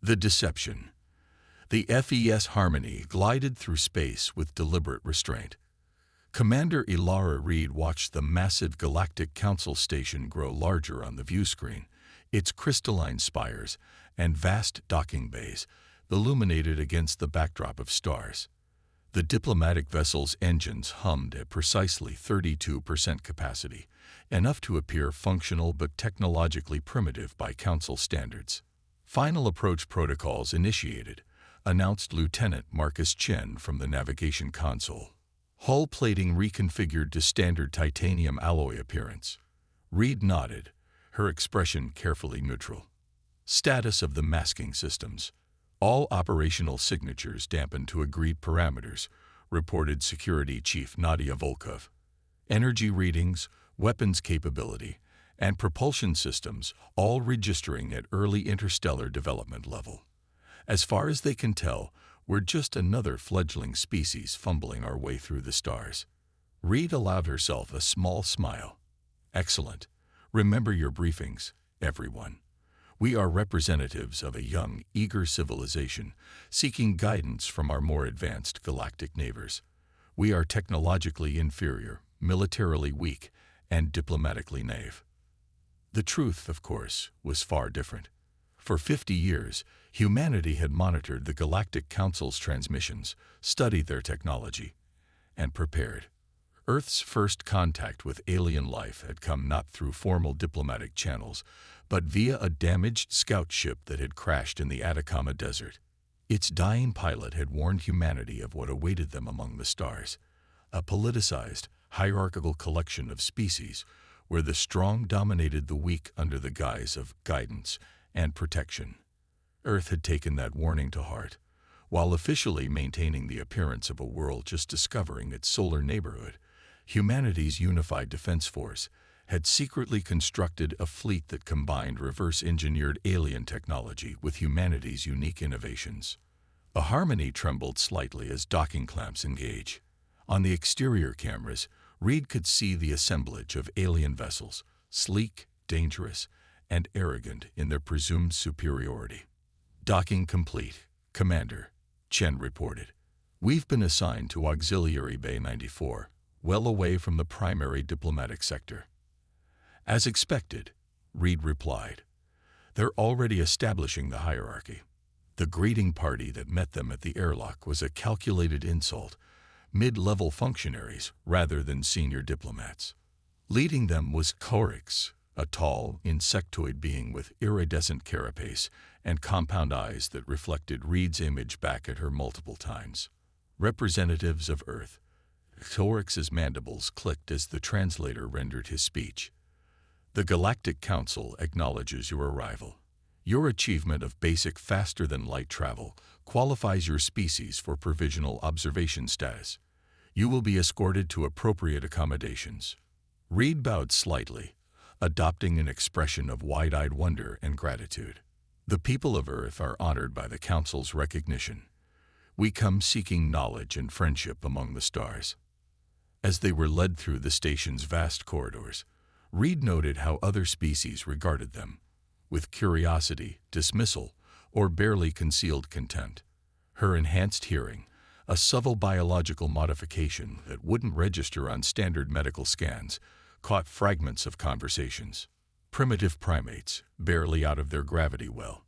The deception. The FES Harmony glided through space with deliberate restraint. Commander Ilara Reed watched the massive Galactic Council station grow larger on the viewscreen, its crystalline spires and vast docking bays illuminated against the backdrop of stars. The diplomatic vessel's engines hummed at precisely 32% capacity, enough to appear functional but technologically primitive by Council standards. Final approach protocols initiated, announced Lieutenant Marcus Chen from the navigation console. Hull plating reconfigured to standard titanium alloy appearance. Reed nodded, her expression carefully neutral. Status of the masking systems. All operational signatures dampened to agreed parameters, reported Security Chief Nadia Volkov. Energy readings, weapons capability, and propulsion systems all registering at early interstellar development level. As far as they can tell, we're just another fledgling species fumbling our way through the stars. Reed allowed herself a small smile. Excellent. Remember your briefings, everyone. We are representatives of a young, eager civilization seeking guidance from our more advanced galactic neighbors. We are technologically inferior, militarily weak, and diplomatically naive. The truth, of course, was far different. For 50 years, humanity had monitored the Galactic Council's transmissions, studied their technology, and prepared. Earth's first contact with alien life had come not through formal diplomatic channels, but via a damaged scout ship that had crashed in the Atacama Desert. Its dying pilot had warned humanity of what awaited them among the stars, a politicized, hierarchical collection of species where the strong dominated the weak under the guise of guidance and protection. Earth had taken that warning to heart, while officially maintaining the appearance of a world just discovering its solar neighborhood. Humanity's unified defense force had secretly constructed a fleet that combined reverse-engineered alien technology with humanity's unique innovations. A Harmony trembled slightly as docking clamps engage. On the exterior cameras, Reed could see the assemblage of alien vessels, sleek, dangerous, and arrogant in their presumed superiority. Docking complete, Commander, Chen reported. We've been assigned to Auxiliary Bay 94, well away from the primary diplomatic sector. As expected, Reed replied. They're already establishing the hierarchy. The greeting party that met them at the airlock was a calculated insult, mid-level functionaries rather than senior diplomats. Leading them was Corix, a tall, insectoid being with iridescent carapace and compound eyes that reflected Reed's image back at her multiple times. Representatives of Earth. Corix's mandibles clicked as the translator rendered his speech. The Galactic Council acknowledges your arrival. Your achievement of basic faster-than-light travel qualifies your species for provisional observation status. You will be escorted to appropriate accommodations. Reed bowed slightly, adopting an expression of wide-eyed wonder and gratitude. The people of Earth are honored by the Council's recognition. We come seeking knowledge and friendship among the stars. As they were led through the station's vast corridors, Reed noted how other species regarded them, with curiosity, dismissal, or barely concealed contempt. Her enhanced hearing, a subtle biological modification that wouldn't register on standard medical scans, caught fragments of conversations. Primitive primates, barely out of their gravity well.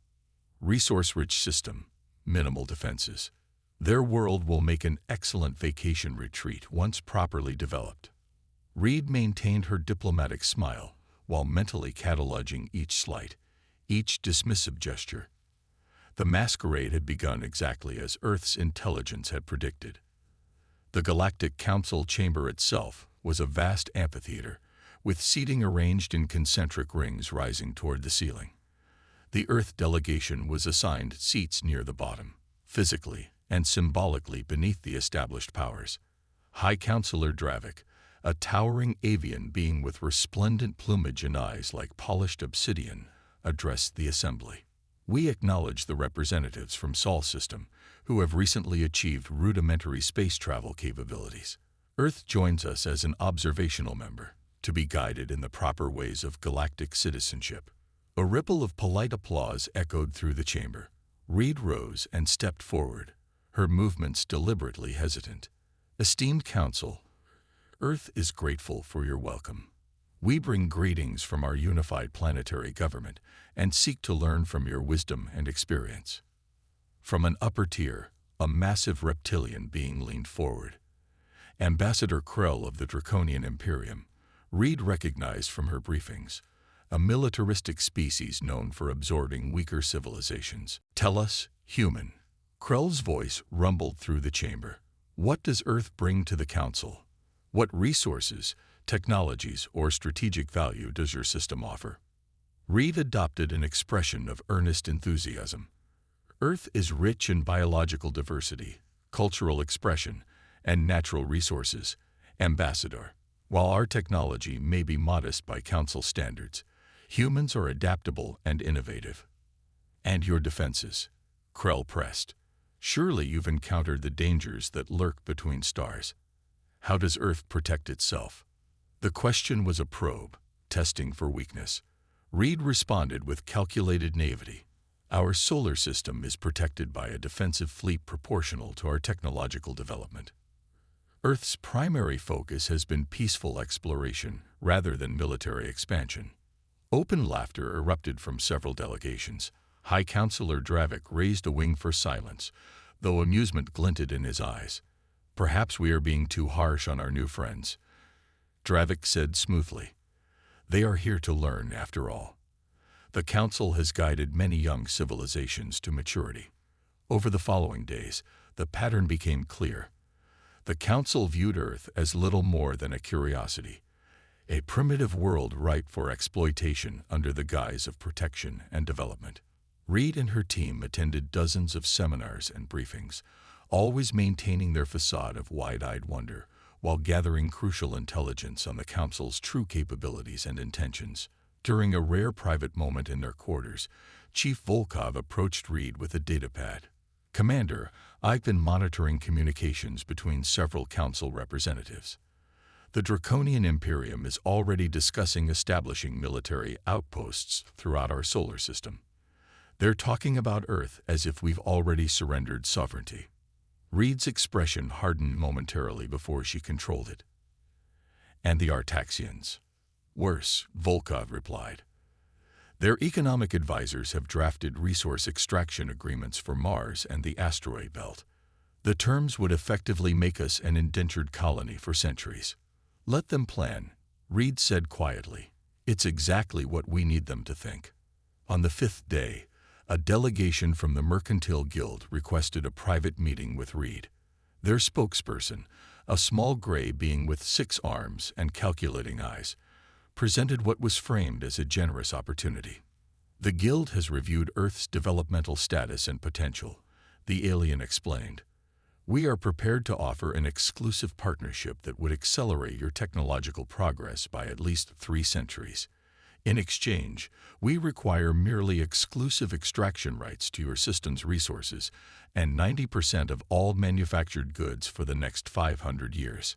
Resource-rich system, minimal defenses. Their world will make an excellent vacation retreat once properly developed. Reed maintained her diplomatic smile while mentally cataloging each slight, each dismissive gesture. The masquerade had begun exactly as Earth's intelligence had predicted. The Galactic Council chamber itself was a vast amphitheater, with seating arranged in concentric rings rising toward the ceiling. The Earth delegation was assigned seats near the bottom, physically and symbolically beneath the established powers. High Counselor Dravik, a towering avian being with resplendent plumage and eyes like polished obsidian, addressed the assembly. We acknowledge the representatives from Sol System, who have recently achieved rudimentary space travel capabilities. Earth joins us as an observational member, to be guided in the proper ways of galactic citizenship. A ripple of polite applause echoed through the chamber. Reed rose and stepped forward, her movements deliberately hesitant. Esteemed Council, Earth is grateful for your welcome. We bring greetings from our unified planetary government and seek to learn from your wisdom and experience. From an upper tier, a massive reptilian being leaned forward. Ambassador Krell of the Draconian Imperium, Reed recognized from her briefings, a militaristic species known for absorbing weaker civilizations. Tell us, human. Krell's voice rumbled through the chamber. What does Earth bring to the Council? What resources, technologies, or strategic value does your system offer? Reed adopted an expression of earnest enthusiasm. Earth is rich in biological diversity, cultural expression, and natural resources, Ambassador. While our technology may be modest by Council standards, humans are adaptable and innovative. And your defenses? Krell pressed. Surely you've encountered the dangers that lurk between stars. How does Earth protect itself? The question was a probe, testing for weakness. Reed responded with calculated naivety. Our solar system is protected by a defensive fleet proportional to our technological development. Earth's primary focus has been peaceful exploration rather than military expansion. Open laughter erupted from several delegations. High Counselor Dravik raised a wing for silence, though amusement glinted in his eyes. Perhaps we are being too harsh on our new friends, Dravik said smoothly. They are here to learn, after all. The Council has guided many young civilizations to maturity. Over the following days, the pattern became clear. The Council viewed Earth as little more than a curiosity, a primitive world ripe for exploitation under the guise of protection and development. Reed and her team attended dozens of seminars and briefings, always maintaining their facade of wide-eyed wonder while gathering crucial intelligence on the Council's true capabilities and intentions. During a rare private moment in their quarters, Chief Volkov approached Reed with a datapad. Commander, I've been monitoring communications between several Council representatives. The Draconian Imperium is already discussing establishing military outposts throughout our solar system. They're talking about Earth as if we've already surrendered sovereignty. Reed's expression hardened momentarily before she controlled it. And the Artaxians? Worse, Volkov replied. Their economic advisors have drafted resource extraction agreements for Mars and the asteroid belt. The terms would effectively make us an indentured colony for centuries. Let them plan, Reed said quietly. It's exactly what we need them to think. On the fifth day, a delegation from the Mercantile Guild requested a private meeting with Reed. Their spokesperson, a small gray being with 6 arms and calculating eyes, presented what was framed as a generous opportunity. The Guild has reviewed Earth's developmental status and potential, the alien explained. We are prepared to offer an exclusive partnership that would accelerate your technological progress by at least 3 centuries. In exchange, we require merely exclusive extraction rights to your system's resources and 90% of all manufactured goods for the next 500 years.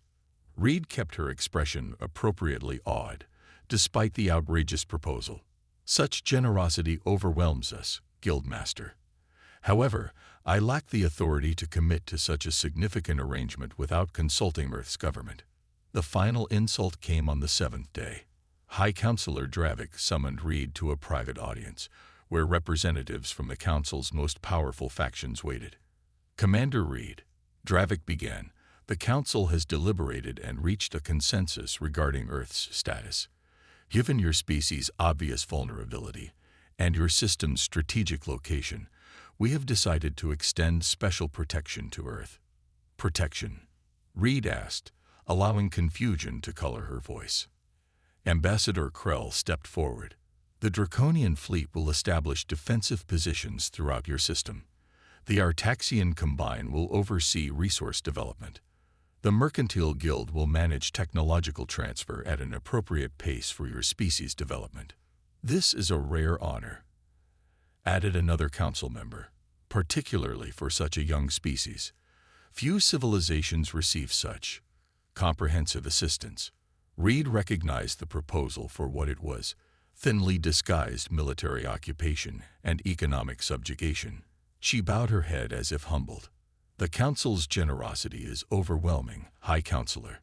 Reed kept her expression appropriately awed, despite the outrageous proposal. Such generosity overwhelms us, Guildmaster. However, I lack the authority to commit to such a significant arrangement without consulting Earth's government. The final insult came on the 7th day. High Counselor Dravik summoned Reed to a private audience, where representatives from the Council's most powerful factions waited. Commander Reed, Dravik began, the Council has deliberated and reached a consensus regarding Earth's status. Given your species' obvious vulnerability and your system's strategic location, we have decided to extend special protection to Earth. Protection? Reed asked, allowing confusion to color her voice. Ambassador Krell stepped forward. The Draconian fleet will establish defensive positions throughout your system. The Artaxian Combine will oversee resource development. The Mercantile Guild will manage technological transfer at an appropriate pace for your species' development. This is a rare honor, added another council member, particularly for such a young species. Few civilizations receive such comprehensive assistance. Reed recognized the proposal for what it was, thinly disguised military occupation and economic subjugation. She bowed her head as if humbled. The Council's generosity is overwhelming, High Counselor.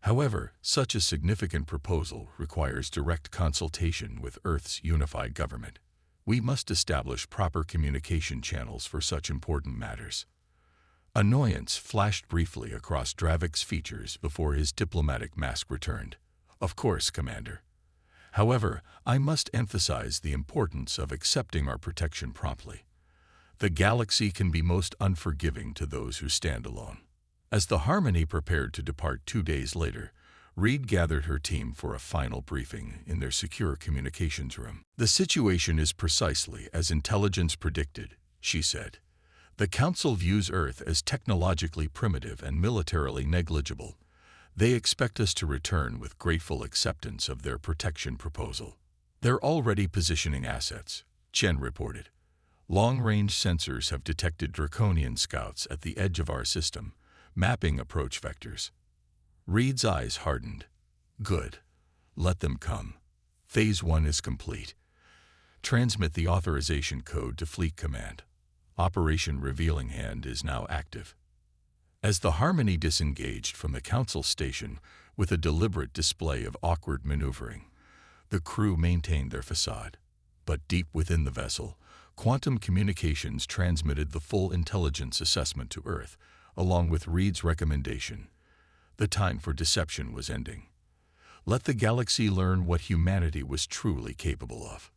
However, such a significant proposal requires direct consultation with Earth's unified government. We must establish proper communication channels for such important matters. Annoyance flashed briefly across Dravik's features before his diplomatic mask returned. Of course, Commander. However, I must emphasize the importance of accepting our protection promptly. The galaxy can be most unforgiving to those who stand alone. As the Harmony prepared to depart 2 days later, Reed gathered her team for a final briefing in their secure communications room. The situation is precisely as intelligence predicted, she said. The Council views Earth as technologically primitive and militarily negligible. They expect us to return with grateful acceptance of their protection proposal. They're already positioning assets, Chen reported. Long-range sensors have detected Draconian scouts at the edge of our system, mapping approach vectors. Reed's eyes hardened. Good. Let them come. Phase 1 is complete. Transmit the authorization code to Fleet Command. Operation Revealing Hand is now active. As the Harmony disengaged from the Council station with a deliberate display of awkward maneuvering, the crew maintained their facade. But deep within the vessel, quantum communications transmitted the full intelligence assessment to Earth, along with Reed's recommendation. The time for deception was ending. Let the galaxy learn what humanity was truly capable of.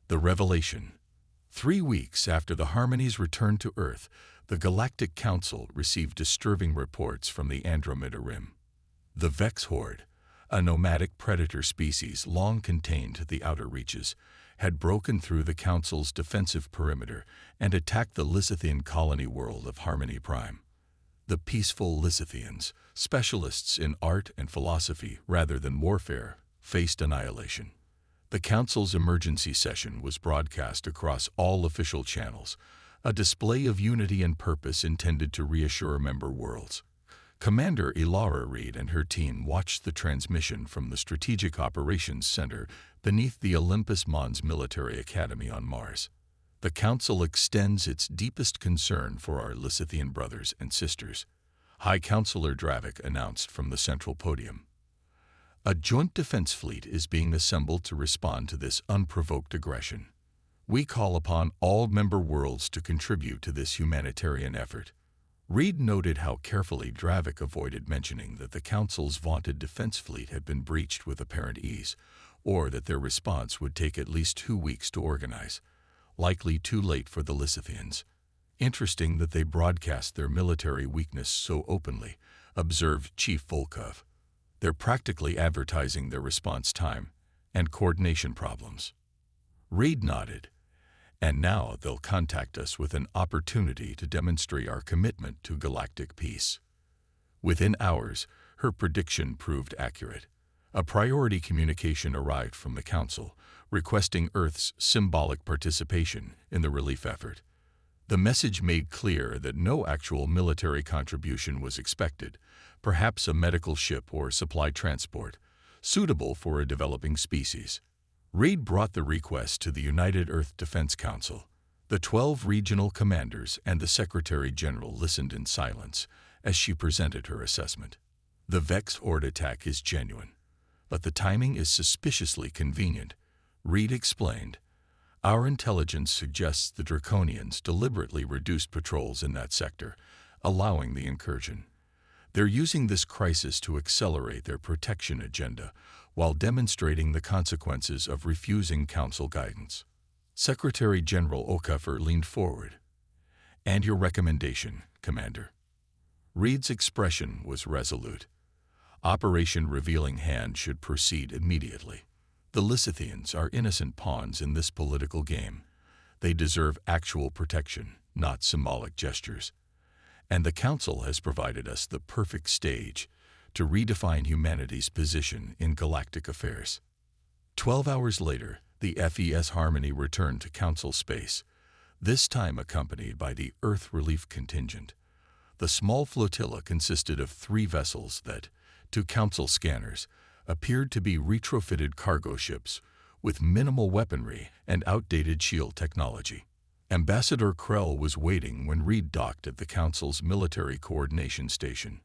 The revelation. 3 weeks after the Harmony's return to Earth, the Galactic Council received disturbing reports from the Andromeda Rim. The Vex Horde, a nomadic predator species long contained the outer reaches, had broken through the Council's defensive perimeter and attacked the Lysithian colony world of Harmony Prime. The peaceful Lysithians, specialists in art and philosophy rather than warfare, faced annihilation. The Council's emergency session was broadcast across all official channels, a display of unity and purpose intended to reassure member worlds. Commander Ilara Reed and her team watched the transmission from the Strategic Operations Center beneath the Olympus Mons Military Academy on Mars. The Council extends its deepest concern for our Lysithian brothers and sisters, High Counselor Dravik announced from the central podium. A joint defense fleet is being assembled to respond to this unprovoked aggression. We call upon all member worlds to contribute to this humanitarian effort. Reed noted how carefully Dravik avoided mentioning that the Council's vaunted defense fleet had been breached with apparent ease, or that their response would take at least 2 weeks to organize, likely too late for the Lysithians. Interesting that they broadcast their military weakness so openly, observed Chief Volkov. They're practically advertising their response time and coordination problems. Reed nodded. And now they'll contact us with an opportunity to demonstrate our commitment to galactic peace. Within hours, her prediction proved accurate. A priority communication arrived from the Council, requesting Earth's symbolic participation in the relief effort. The message made clear that no actual military contribution was expected, perhaps a medical ship or supply transport, suitable for a developing species. Reed brought the request to the United Earth Defense Council. The 12 regional commanders and the Secretary-General listened in silence as she presented her assessment. The Vex Horde attack is genuine, but the timing is suspiciously convenient, Reed explained. Our intelligence suggests the Draconians deliberately reduced patrols in that sector, allowing the incursion. They're using this crisis to accelerate their protection agenda while demonstrating the consequences of refusing Council guidance. Secretary-General Okafor leaned forward. And your recommendation, Commander? Reed's expression was resolute. Operation Revealing Hand should proceed immediately. The Lysithians are innocent pawns in this political game. They deserve actual protection, not symbolic gestures. And the Council has provided us the perfect stage to redefine humanity's position in galactic affairs. 12 hours later, the FES Harmony returned to Council space, this time accompanied by the Earth Relief Contingent. The small flotilla consisted of 3 vessels that, to Council scanners, appeared to be retrofitted cargo ships with minimal weaponry and outdated shield technology. Ambassador Krell was waiting when Reed docked at the Council's military coordination station.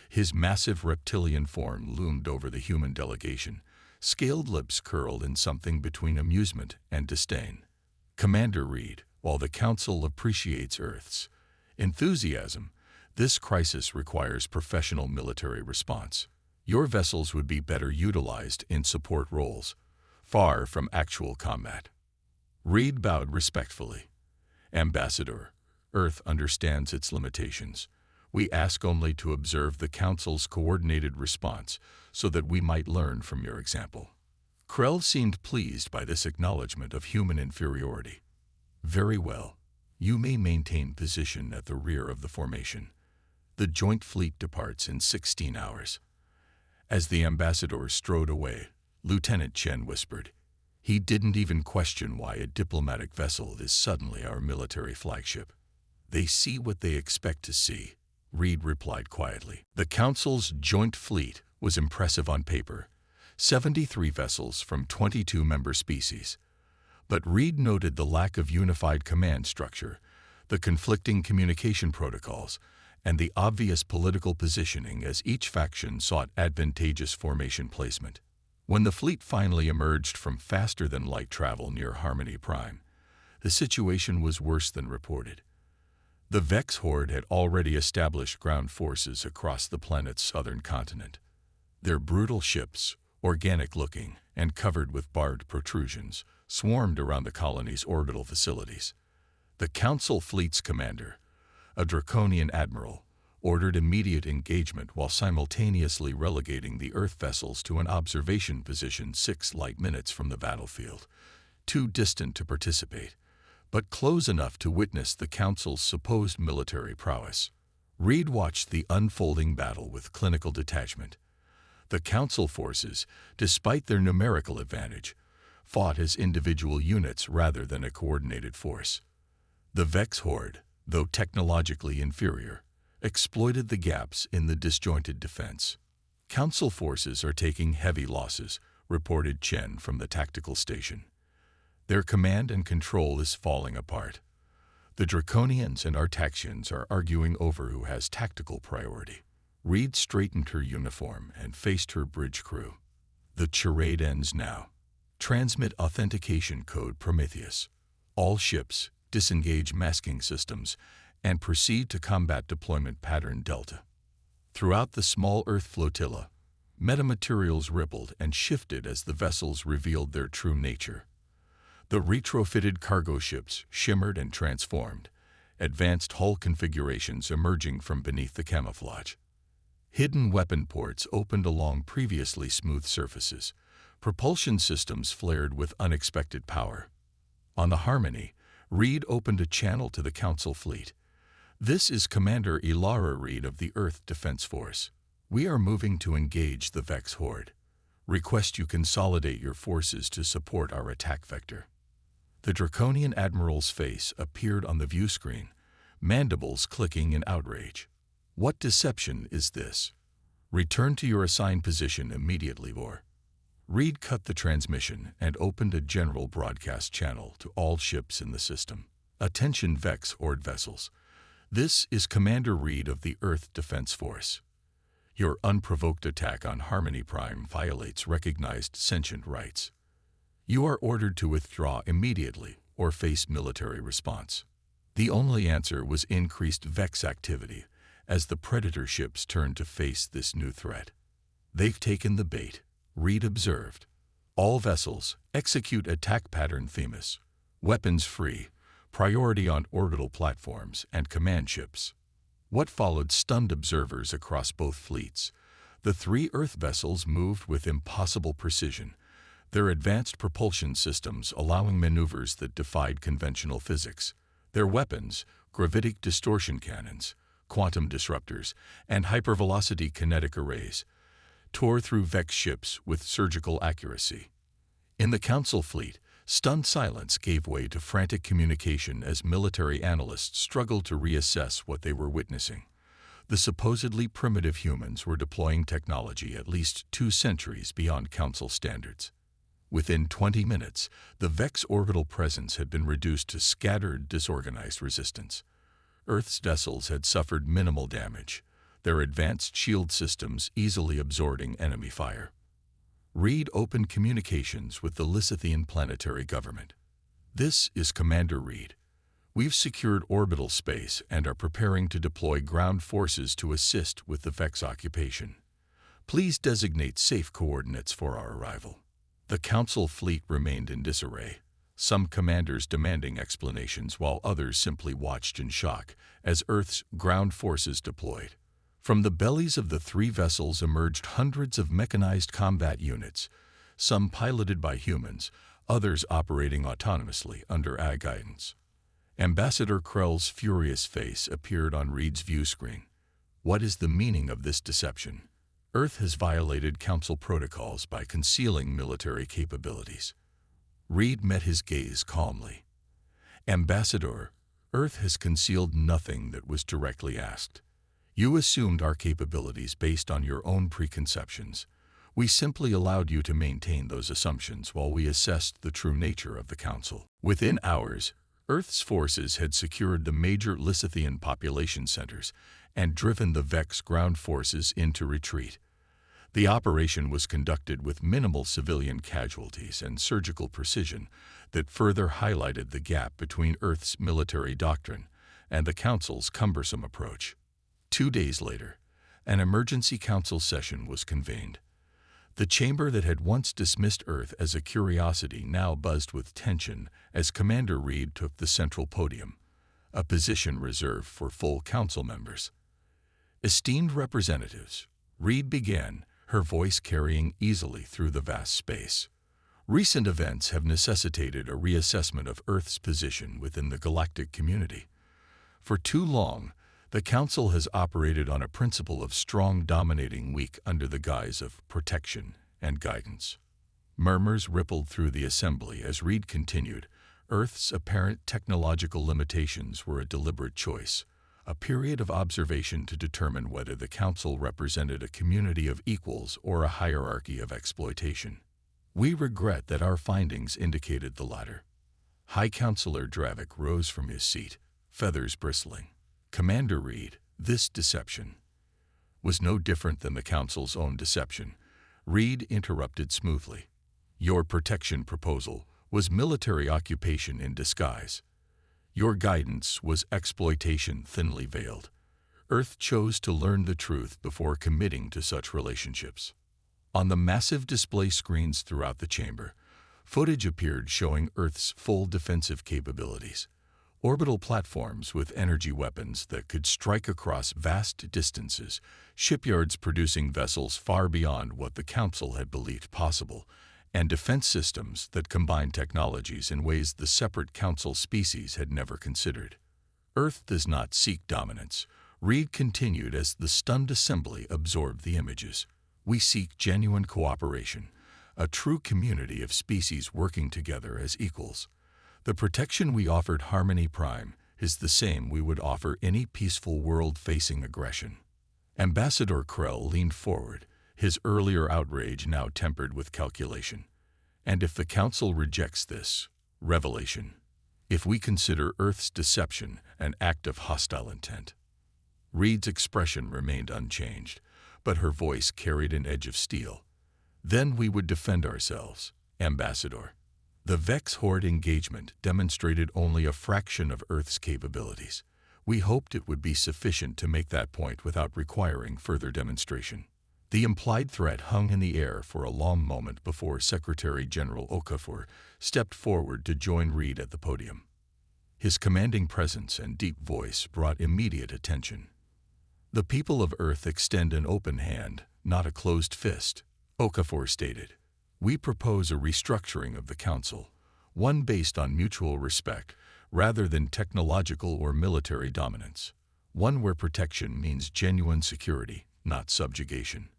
His massive reptilian form loomed over the human delegation, scaled lips curled in something between amusement and disdain. "Commander Reed, while the Council appreciates Earth's enthusiasm, this crisis requires professional military response. Your vessels would be better utilized in support roles, far from actual combat." Reed bowed respectfully. "Ambassador, Earth understands its limitations. We ask only to observe the Council's coordinated response so that we might learn from your example." Krell seemed pleased by this acknowledgement of human inferiority. "Very well. You may maintain position at the rear of the formation. The joint fleet departs in 16 hours. As the ambassador strode away, Lieutenant Chen whispered, "He didn't even question why a diplomatic vessel is suddenly our military flagship." "They see what they expect to see," Reed replied quietly. The Council's joint fleet was impressive on paper, 73 vessels from 22 member species. But Reed noted the lack of unified command structure, the conflicting communication protocols, and the obvious political positioning as each faction sought advantageous formation placement. When the fleet finally emerged from faster-than-light travel near Harmony Prime, the situation was worse than reported. The Vex Horde had already established ground forces across the planet's southern continent. Their brutal ships, organic-looking and covered with barbed protrusions, swarmed around the colony's orbital facilities. The Council fleet's commander, a draconian admiral, ordered immediate engagement while simultaneously relegating the Earth vessels to an observation position 6 light minutes from the battlefield, too distant to participate, but close enough to witness the Council's supposed military prowess. Reed watched the unfolding battle with clinical detachment. The Council forces, despite their numerical advantage, fought as individual units rather than a coordinated force. The Vex Horde, though technologically inferior, exploited the gaps in the disjointed defense. "Council forces are taking heavy losses," reported Chen from the tactical station. "Their command and control is falling apart. The Draconians and Artaxians are arguing over who has tactical priority." Reed straightened her uniform and faced her bridge crew. "The charade ends now. Transmit authentication code Prometheus. All ships, disengage masking systems, and proceed to combat deployment pattern Delta." Throughout the small Earth flotilla, metamaterials rippled and shifted as the vessels revealed their true nature. The retrofitted cargo ships shimmered and transformed, advanced hull configurations emerging from beneath the camouflage. Hidden weapon ports opened along previously smooth surfaces. Propulsion systems flared with unexpected power. On the Harmony, Reed opened a channel to the Council fleet. "This is Commander Ilara Reed of the Earth Defense Force. We are moving to engage the Vex Horde. Request you consolidate your forces to support our attack vector." The Draconian Admiral's face appeared on the view screen, mandibles clicking in outrage. "What deception is this? Return to your assigned position immediately, or..." Reed cut the transmission and opened a general broadcast channel to all ships in the system. "Attention Vex Horde vessels. This is Commander Reed of the Earth Defense Force. Your unprovoked attack on Harmony Prime violates recognized sentient rights. You are ordered to withdraw immediately or face military response." The only answer was increased Vex activity as the Predator ships turned to face this new threat. "They've taken the bait," Reed observed. "All vessels, execute attack pattern Themis. Weapons free, priority on orbital platforms and command ships." What followed stunned observers across both fleets. The 3 Earth vessels moved with impossible precision, their advanced propulsion systems allowing maneuvers that defied conventional physics. Their weapons, gravitic distortion cannons, quantum disruptors, and hypervelocity kinetic arrays, tore through Vex ships with surgical accuracy. In the Council fleet, stunned silence gave way to frantic communication as military analysts struggled to reassess what they were witnessing. The supposedly primitive humans were deploying technology at least 2 centuries beyond Council standards. Within 20 minutes, the Vex orbital presence had been reduced to scattered, disorganized resistance. Earth's vessels had suffered minimal damage, their advanced shield systems easily absorbing enemy fire. Reed opened communications with the Lysithian planetary government. "This is Commander Reed. We've secured orbital space and are preparing to deploy ground forces to assist with the Vex occupation. Please designate safe coordinates for our arrival." The Council fleet remained in disarray, some commanders demanding explanations while others simply watched in shock as Earth's ground forces deployed. From the bellies of the three vessels emerged hundreds of mechanized combat units, some piloted by humans, others operating autonomously under AI guidance. Ambassador Krell's furious face appeared on Reed's view screen. "What is the meaning of this deception? Earth has violated Council protocols by concealing military capabilities." Reed met his gaze calmly. "Ambassador, Earth has concealed nothing that was directly asked. You assumed our capabilities based on your own preconceptions. We simply allowed you to maintain those assumptions while we assessed the true nature of the Council." Within hours, Earth's forces had secured the major Lysithian population centers and driven the Vex ground forces into retreat. The operation was conducted with minimal civilian casualties and surgical precision that further highlighted the gap between Earth's military doctrine and the Council's cumbersome approach. 2 days later, an emergency council session was convened. The chamber that had once dismissed Earth as a curiosity now buzzed with tension as Commander Reed took the central podium, a position reserved for full council members. "Esteemed representatives," Reed began, her voice carrying easily through the vast space. "Recent events have necessitated a reassessment of Earth's position within the galactic community. For too long, the Council has operated on a principle of strong dominating weak under the guise of protection and guidance." Murmurs rippled through the assembly as Reed continued. "Earth's apparent technological limitations were a deliberate choice, a period of observation to determine whether the Council represented a community of equals or a hierarchy of exploitation. We regret that our findings indicated the latter." High Counselor Dravik rose from his seat, feathers bristling. "Commander Reed, this deception was no different than the Council's own deception," Reed interrupted smoothly. "Your protection proposal was military occupation in disguise. Your guidance was exploitation thinly veiled. Earth chose to learn the truth before committing to such relationships." On the massive display screens throughout the chamber, footage appeared showing Earth's full defensive capabilities. Orbital platforms with energy weapons that could strike across vast distances, shipyards producing vessels far beyond what the Council had believed possible, and defense systems that combine technologies in ways the separate Council species had never considered. "Earth does not seek dominance," Reed continued as the stunned assembly absorbed the images. "We seek genuine cooperation, a true community of species working together as equals. The protection we offered Harmony Prime is the same we would offer any peaceful world facing aggression." Ambassador Krell leaned forward, his earlier outrage now tempered with calculation. "And if the Council rejects this revelation, if we consider Earth's deception an act of hostile intent?" Reed's expression remained unchanged, but her voice carried an edge of steel. "Then we would defend ourselves, Ambassador. The Vex Horde engagement demonstrated only a fraction of Earth's capabilities. We hoped it would be sufficient to make that point without requiring further demonstration." The implied threat hung in the air for a long moment before Secretary General Okafor stepped forward to join Reed at the podium. His commanding presence and deep voice brought immediate attention. "The people of Earth extend an open hand, not a closed fist," Okafor stated. "We propose a restructuring of the Council, one based on mutual respect rather than technological or military dominance, one where protection means genuine security, not subjugation."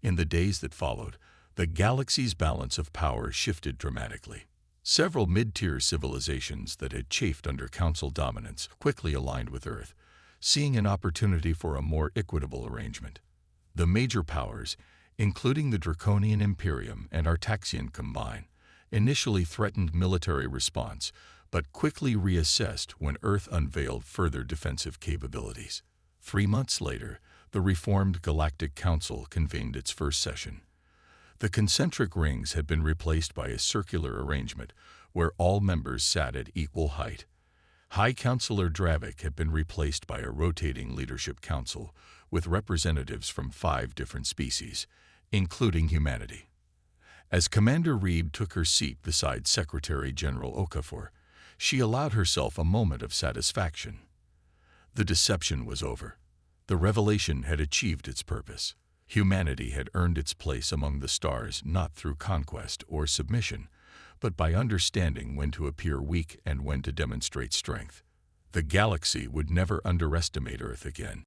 In the days that followed, the galaxy's balance of power shifted dramatically. Several mid-tier civilizations that had chafed under Council dominance quickly aligned with Earth, seeing an opportunity for a more equitable arrangement. The major powers, including the Draconian Imperium and Artaxian combine, initially threatened military response, but quickly reassessed when Earth unveiled further defensive capabilities. 3 months later, the reformed Galactic Council convened its first session. The concentric rings had been replaced by a circular arrangement where all members sat at equal height. High Counselor Dravik had been replaced by a rotating leadership council with representatives from 5 different species, including humanity. As Commander Reed took her seat beside Secretary General Okafor, she allowed herself a moment of satisfaction. The deception was over. The revelation had achieved its purpose. Humanity had earned its place among the stars not through conquest or submission, but by understanding when to appear weak and when to demonstrate strength. The galaxy would never underestimate Earth again.